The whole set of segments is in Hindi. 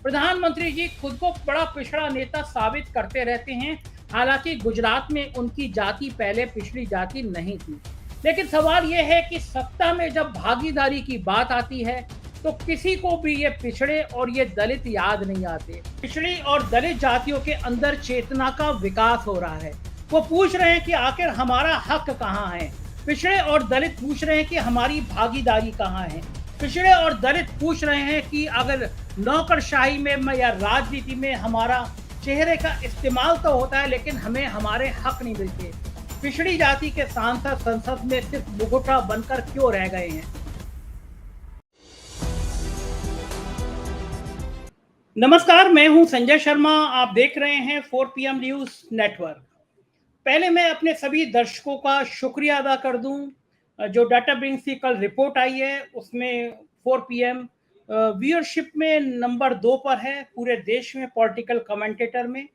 प्रधानमंत्री जी खुद को बड़ा पिछड़ा नेता साबित करते रहते हैं। हालांकि गुजरात में उनकी जाति पहले पिछड़ी जाति नहीं थी। लेकिन सवाल यह है कि सत्ता में जब भागीदारी की बात आती है तो किसी को भी ये पिछड़े और ये दलित याद नहीं आते। पिछड़ी और दलित जातियों के अंदर चेतना का विकास हो रहा है। वो पूछ रहे हैं कि आखिर हमारा हक कहाँ है। पिछड़े और दलित पूछ रहे हैं कि हमारी भागीदारी कहाँ है। पिछड़े और दलित पूछ रहे हैं कि अगर नौकरशाही में या राजनीति में हमारा चेहरे का इस्तेमाल तो होता है लेकिन हमें हमारे हक नहीं मिलते। पिछड़ी जाति के सांसद संसद में सिर्फ मुखौटा बनकर क्यों रह गए हैं। नमस्कार, मैं हूं संजय शर्मा। आप देख रहे हैं 4 PM न्यूज नेटवर्क। पहले मैं अपने सभी दर्शकों का शुक्रिया अदा कर दूं। जो डाटा ब्रिंग्स की कल रिपोर्ट आई है उसमें 4 PM व्यूअरशिप में नंबर 2 पर है पूरे देश में पॉलिटिकल कमेंटेटर में।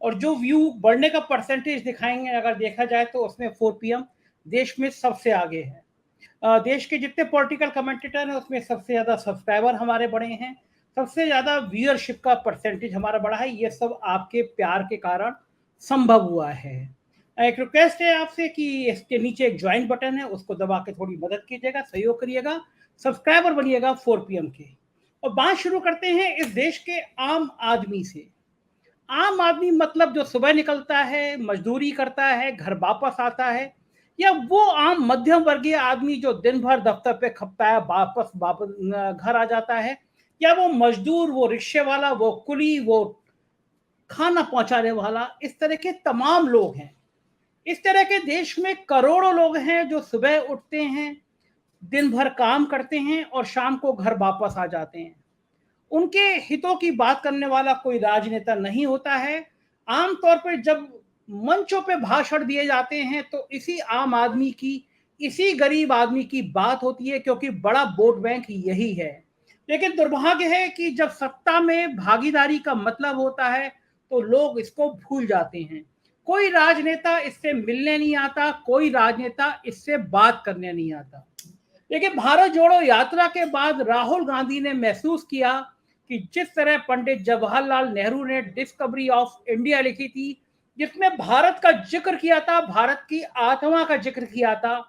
और जो व्यू बढ़ने का परसेंटेज दिखाएंगे अगर देखा जाए तो उसमें 4 PM देश में सबसे आगे है। देश के जितने पॉलिटिकल कमेंटेटर हैं उसमें सबसे ज़्यादा सब्सक्राइबर हमारे बढ़े हैं, सबसे ज़्यादा व्यूअरशिप का परसेंटेज हमारा बढ़ा है। ये सब आपके प्यार के कारण संभव हुआ है। एक रिक्वेस्ट है आपसे कि इसके नीचे एक ज्वाइन बटन है, उसको दबा के थोड़ी मदद कीजिएगा, सहयोग करिएगा, सब्सक्राइबर बनिएगा 4 PM के। और बात शुरू करते हैं इस देश के आम आदमी से। आम आदमी मतलब जो सुबह निकलता है, मजदूरी करता है, घर वापस आता है, या वो आम मध्यम वर्गीय आदमी जो दिन भर दफ्तर पे खपता है, वापस वापस घर आ जाता है, या वो मजदूर, वो रिक्शे वाला, वो कुली, वो खाना पहुंचाने वाला, इस तरह के तमाम लोग हैं। इस तरह के देश में करोड़ों लोग हैं जो सुबह उठते हैं, दिन भर काम करते हैं और शाम को घर वापस आ जाते हैं। उनके हितों की बात करने वाला कोई राजनेता नहीं होता है। आमतौर पर जब मंचों पे भाषण दिए जाते हैं तो इसी आम आदमी की, इसी गरीब आदमी की बात होती है, क्योंकि बड़ा वोट बैंक यही है। लेकिन दुर्भाग्य है कि जब सत्ता में भागीदारी का मतलब होता है तो लोग इसको भूल जाते हैं। कोई राजनेता इससे मिलने नहीं आता, कोई राजनेता इससे बात करने नहीं आता। देखिए, भारत जोड़ो यात्रा के बाद राहुल गांधी ने महसूस किया कि जिस तरह पंडित जवाहरलाल नेहरू ने डिस्कवरी ऑफ इंडिया लिखी थी, जिसमें भारत का जिक्र किया था, भारत की आत्मा का जिक्र किया था,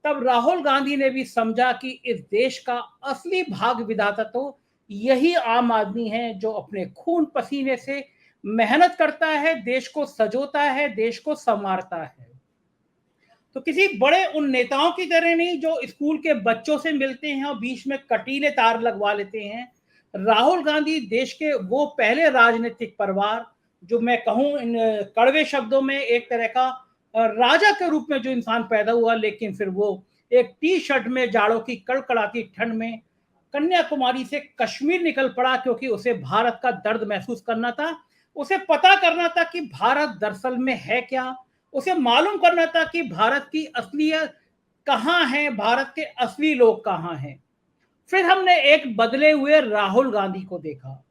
तब राहुल गांधी ने भी समझा कि इस देश का असली भाग विधाता तो यही आम आदमी है जो अपने खून पसीने से मेहनत करता है, देश को सजोता है, देश को संवारता है। तो किसी बड़े उन नेताओं की तरह नहीं जो स्कूल के बच्चों से मिलते हैं और बीच में कटीले तार लगवा लेते हैं। राहुल गांधी देश के वो पहले राजनीतिक परिवार, जो मैं कहूं इन कड़वे शब्दों में एक तरह का राजा के रूप में जो इंसान पैदा हुआ, लेकिन फिर वो एक टी शर्ट में जाड़ों की कड़कड़ाती ठंड में कन्याकुमारी से कश्मीर निकल पड़ा, क्योंकि उसे भारत का दर्द महसूस करना था। उसे पता करना था कि भारत दरअसल में है क्या। उसे मालूम करना था कि भारत की असलियत कहाँ है, भारत के असली लोग कहाँ हैं। फिर हमने एक बदले हुए राहुल गांधी को देखा।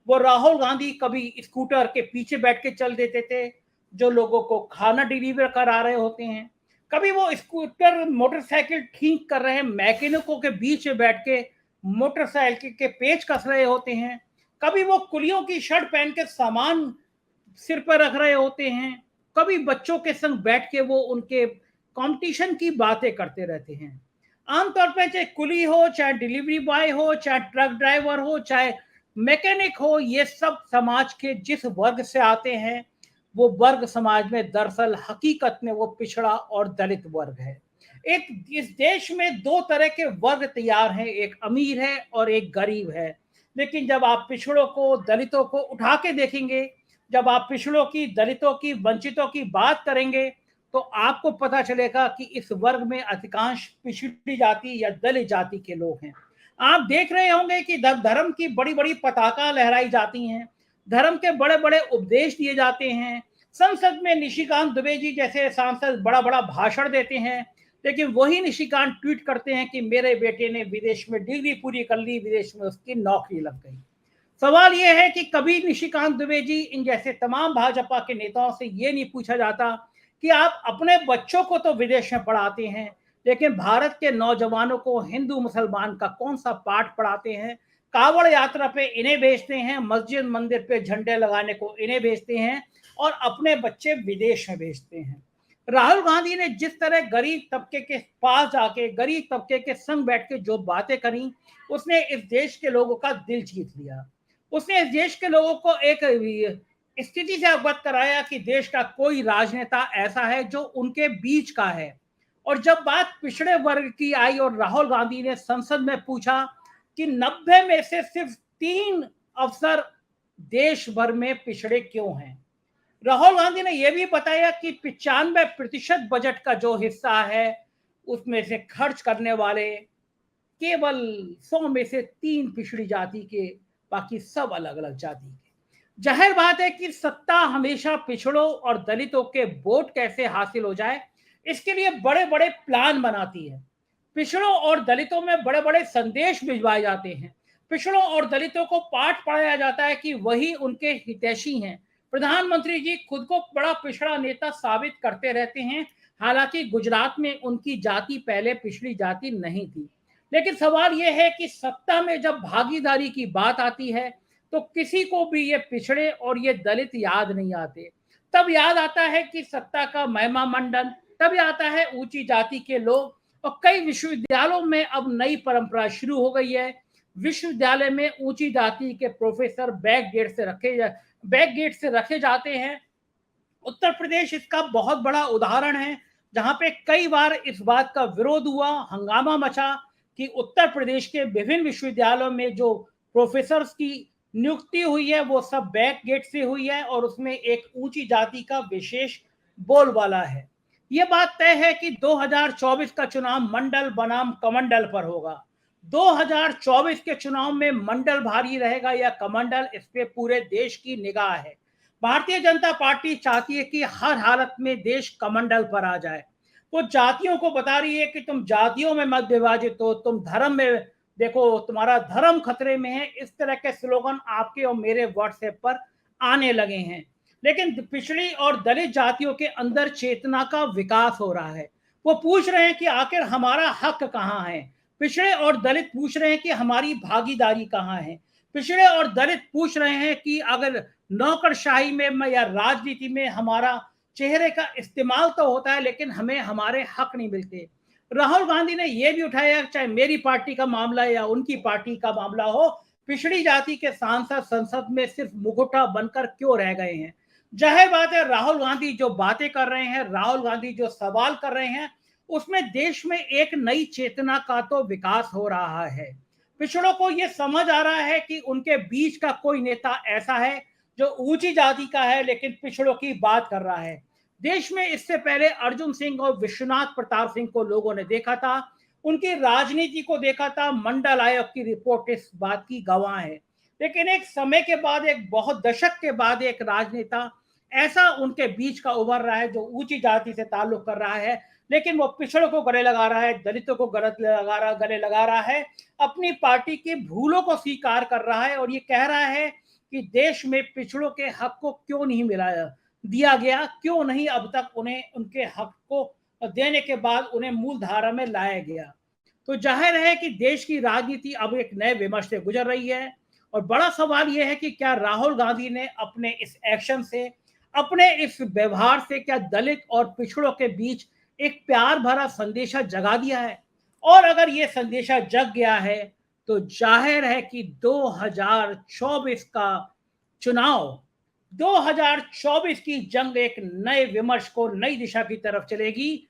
वो राहुल गांधी कभी स्कूटर के पीछे बैठ के चल देते थे जो लोगों को खाना डिलीवर करा रहे होते हैं। कभी वो स्कूटर मोटरसाइकिल ठीक कर रहे मैकेनिकों के बीच में बैठ के मोटरसाइकिल के पेच कस रहे होते हैं। कभी वो कुलियों की शर्ट पहन के सामान सिर पर रख रहे होते हैं। कभी बच्चों के संग बैठ के वो उनके कंपटीशन की बातें करते रहते हैं। आमतौर पर चाहे कुली हो, चाहे डिलीवरी बॉय हो, चाहे ट्रक ड्राइवर हो, चाहे मैकेनिक हो, ये सब समाज के जिस वर्ग से आते हैं वो वर्ग समाज में दरअसल हकीकत में वो पिछड़ा और दलित वर्ग है। एक इस देश में दो तरह के वर्ग तैयार हैं, एक अमीर है और एक गरीब है। लेकिन जब आप पिछड़ों को, दलितों को उठा के देखेंगे, जब आप पिछड़ों की, दलितों की, वंचितों की बात करेंगे तो आपको पता चलेगा कि इस वर्ग में अधिकांश पिछड़ी जाति या दलित जाति के लोग हैं। आप देख रहे होंगे कि धर्म की बड़ी बड़ी पताका लहराई जाती हैं, धर्म के बड़े बड़े उपदेश दिए जाते हैं। संसद में निशिकांत दुबे जी जैसे सांसद बड़ा बड़ा भाषण देते हैं, लेकिन वही निशिकांत ट्वीट करते हैं कि मेरे बेटे ने विदेश में डिग्री पूरी कर ली, विदेश में उसकी नौकरी लग गई। सवाल यह है कि कभी निशिकांत दुबे जी इन जैसे तमाम भाजपा के नेताओं से ये नहीं पूछा जाता कि आप अपने बच्चों को तो विदेश में पढ़ाते हैं, लेकिन भारत के नौजवानों को हिंदू मुसलमान का कौन सा पाठ पढ़ाते हैं, कावड़ यात्रा पे इन्हें भेजते हैं, मस्जिद मंदिर पे झंडे लगाने को इन्हें भेजते हैं और अपने बच्चे विदेश में भेजते हैं। राहुल गांधी ने जिस तरह गरीब तबके के पास जाके गरीब तबके के संग बैठ के जो बातें करी, उसने इस देश के लोगों का दिल जीत लिया। उसने इस देश के लोगों को एक स्थिति से अवगत कराया कि देश का कोई राजनेता ऐसा है जो उनके बीच का है। और जब बात पिछड़े वर्ग की आई और राहुल गांधी ने संसद में पूछा कि 90 में से सिर्फ 3 अफसर देश भर में पिछड़े क्यों हैं, राहुल गांधी ने यह भी बताया कि 95% बजट का जो हिस्सा है उसमें से खर्च करने वाले केवल 100 में से 3 पिछड़ी जाति के, बाकी सब अलग अलग जाति के। जाहिर बात है कि सत्ता हमेशा पिछड़ों और दलितों के वोट कैसे हासिल हो जाए, इसके लिए बड़े बड़े प्लान बनाती है। पिछड़ों और दलितों में बड़े बड़े संदेश भिजवाए जाते हैं। पिछड़ों और दलितों को पाठ पढ़ाया जाता है कि वही उनके हितैषी हैं। प्रधानमंत्री जी खुद को बड़ा पिछड़ा नेता साबित करते रहते हैं, हालांकि गुजरात में उनकी जाति पहले पिछड़ी जाति नहीं थी। लेकिन सवाल यह है कि सत्ता में जब भागीदारी की बात आती है तो किसी को भी ये पिछड़े और ये दलित याद नहीं आते। तब याद आता है कि सत्ता का महिमा मंडन, तब आता है ऊंची जाति के लोग। और कई विश्वविद्यालयों में अब नई परंपरा शुरू हो गई है। विश्वविद्यालय में ऊंची जाति के प्रोफेसर बैक गेट से रखे जाते हैं। उत्तर प्रदेश इसका बहुत बड़ा उदाहरण है, जहां पे कई बार इस बात का विरोध हुआ, हंगामा मचा कि उत्तर प्रदेश के विभिन्न विश्वविद्यालयों में जो प्रोफेसर्स की नियुक्ति हुई है वो सब बैक गेट से हुई है और उसमें एक ऊंची जाति का विशेष बोलबाला है। ये बात तय है कि 2024 का चुनाव मंडल बनाम कमंडल पर होगा। 2024 के चुनाव में मंडल भारी रहेगा या कमंडल, इस पे पूरे देश की निगाह है। भारतीय जनता पार्टी चाहती है कि हर हालत में देश कमंडल पर आ जाए। वो जातियों को बता रही है कि तुम जातियों में मत विभाजित हो, तुम धर्म में देखो, तुम्हारा धर्म खतरे में है। इस तरह के स्लोगन आपके और मेरे व्हाट्सएप पर आने लगे हैं। लेकिन पिछड़ी और दलित जातियों के अंदर चेतना का विकास हो रहा है। वो पूछ रहे हैं कि आखिर हमारा हक कहाँ है। पिछड़े और दलित पूछ रहे हैं कि हमारी भागीदारी कहाँ है। पिछड़े और दलित पूछ रहे हैं कि अगर नौकरशाही में या राजनीति में हमारा चेहरे का इस्तेमाल तो होता है, लेकिन हमें हमारे हक नहीं मिलते। राहुल गांधी ने यह भी उठाया, चाहे मेरी पार्टी का मामला या उनकी पार्टी का मामला हो, पिछड़ी जाति के सांसद संसद में सिर्फ मुखौटा बनकर क्यों रह गए हैं। जाहिर बात है, राहुल गांधी जो बातें कर रहे हैं, राहुल गांधी जो सवाल कर रहे हैं, उसमें देश में एक नई चेतना का तो विकास हो रहा है। पिछड़ों को यह समझ आ रहा है कि उनके बीच का कोई नेता ऐसा है जो ऊंची जाति का है लेकिन पिछड़ों की बात कर रहा है। देश में इससे पहले अर्जुन सिंह और विश्वनाथ प्रताप सिंह को लोगों ने देखा था, उनकी राजनीति को देखा था। मंडल आयोग की रिपोर्ट इस बात की गवाह है। लेकिन एक समय के बाद, एक बहुत दशक के बाद, एक राजनेता ऐसा उनके बीच का उभर रहा है जो ऊंची जाति से ताल्लुक कर रहा है, लेकिन वो पिछड़ों को गले लगा रहा है, दलितों को गले लगा रहा है, अपनी पार्टी की भूलों को स्वीकार कर रहा है और ये कह रहा है कि देश में पिछड़ों के हक को क्यों नहीं दिया गया, क्यों नहीं अब तक उन्हें उनके हक को देने के बाद उन्हें मूल धारा में लाया गया। तो जाहिर है कि देश की राजनीति अब एक नए विमर्श से गुजर रही है और बड़ा सवाल यह है कि क्या राहुल गांधी ने अपने इस एक्शन से, अपने इस व्यवहार से, क्या दलित और पिछड़ों के बीच एक प्यार भरा संदेशा जगा दिया है। और अगर यह संदेशा जग गया है तो जाहिर है कि 2024 का चुनाव, 2024 की जंग एक नए विमर्श को, नई दिशा की तरफ चलेगी।